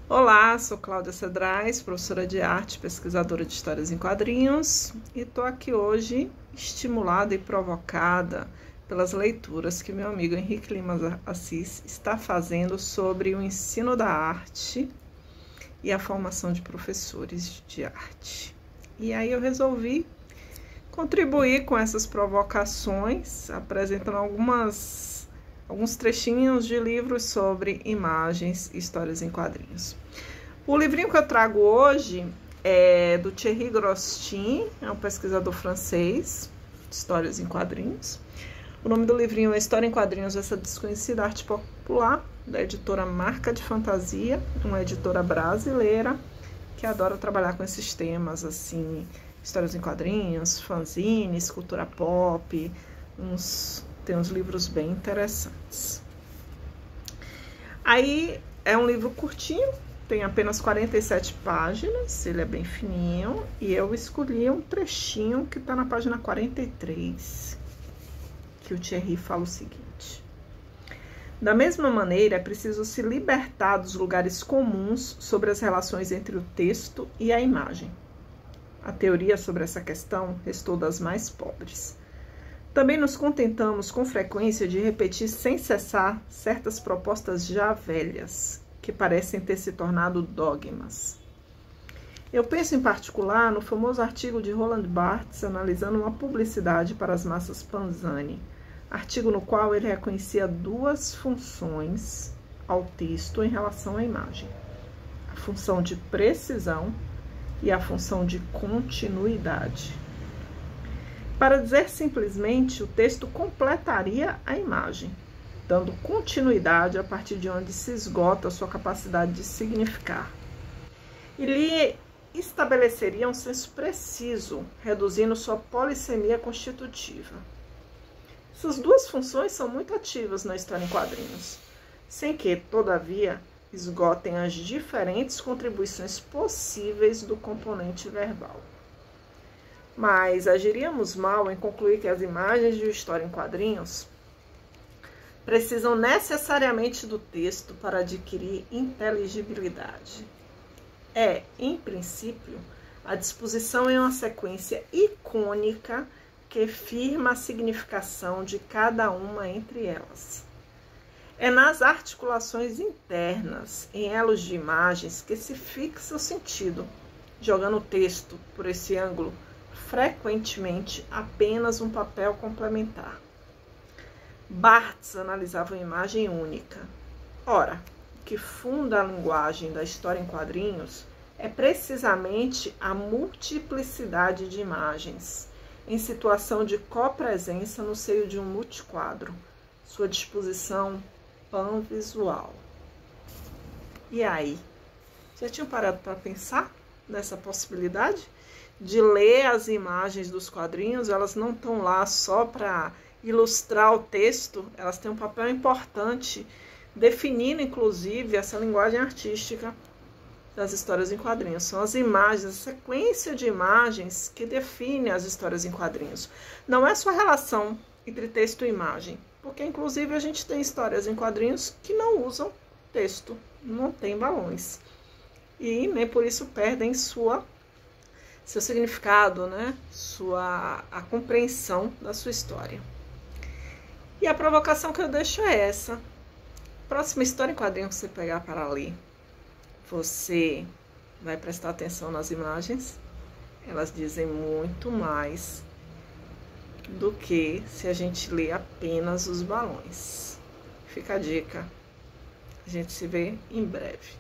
Olá, sou Cláudia Cedrais, professora de arte, pesquisadora de histórias em quadrinhos, e estou aqui hoje estimulada e provocada pelas leituras que meu amigo Henrique Lima Assis está fazendo sobre o ensino da arte e a formação de professores de arte. E aí eu resolvi contribuir com essas provocações, apresentando alguns trechinhos de livros sobre imagens e histórias em quadrinhos. O livrinho que eu trago hoje é do Thierry Grostin, é um pesquisador francês de histórias em quadrinhos. O nome do livrinho é História em Quadrinhos, essa desconhecida arte popular, da editora Marca de Fantasia, uma editora brasileira que adora trabalhar com esses temas, assim, histórias em quadrinhos, fanzines, cultura pop, tem uns livros bem interessantes. Aí é um livro curtinho, tem apenas 47 páginas, ele é bem fininho, e eu escolhi um trechinho que está na página 43, que o Thierry fala o seguinte: da mesma maneira, é preciso se libertar dos lugares comuns sobre as relações entre o texto e a imagem. A teoria sobre essa questão restou das mais pobres. Também nos contentamos com frequência de repetir sem cessar certas propostas já velhas, que parecem ter se tornado dogmas. Eu penso em particular no famoso artigo de Roland Barthes analisando uma publicidade para as massas Panzani, artigo no qual ele reconhecia duas funções ao texto em relação à imagem: a função de precisão e a função de continuidade. Para dizer simplesmente, o texto completaria a imagem, dando continuidade a partir de onde se esgota a sua capacidade de significar. E lhe estabeleceria um senso preciso, reduzindo sua polissemia constitutiva. Essas duas funções são muito ativas na história em quadrinhos, sem que, todavia, esgotem as diferentes contribuições possíveis do componente verbal. Mas agiríamos mal em concluir que as imagens de história em quadrinhos precisam necessariamente do texto para adquirir inteligibilidade. É, em princípio, a disposição em uma sequência icônica que firma a significação de cada uma entre elas. É nas articulações internas, em elos de imagens, que se fixa o sentido, jogando o texto, por esse ângulo, frequentemente apenas um papel complementar. Barthes analisava uma imagem única. Ora, o que funda a linguagem da história em quadrinhos é precisamente a multiplicidade de imagens, em situação de copresença no seio de um multiquadro, sua disposição panvisual. E aí, já tinham parado para pensar nessa possibilidade de ler as imagens dos quadrinhos? Elas não estão lá só para ilustrar o texto, elas têm um papel importante, definindo inclusive essa linguagem artística das histórias em quadrinhos. São as imagens, a sequência de imagens que define as histórias em quadrinhos. Não é só a relação entre texto e imagem, porque inclusive a gente tem histórias em quadrinhos que não usam texto, não tem balões, e nem por isso perdem seu significado, né? A compreensão da sua história. E a provocação que eu deixo é essa: próxima história em quadrinho que você pegar para ler, você vai prestar atenção nas imagens. Elas dizem muito mais do que se a gente lê apenas os balões. Fica a dica. A gente se vê em breve.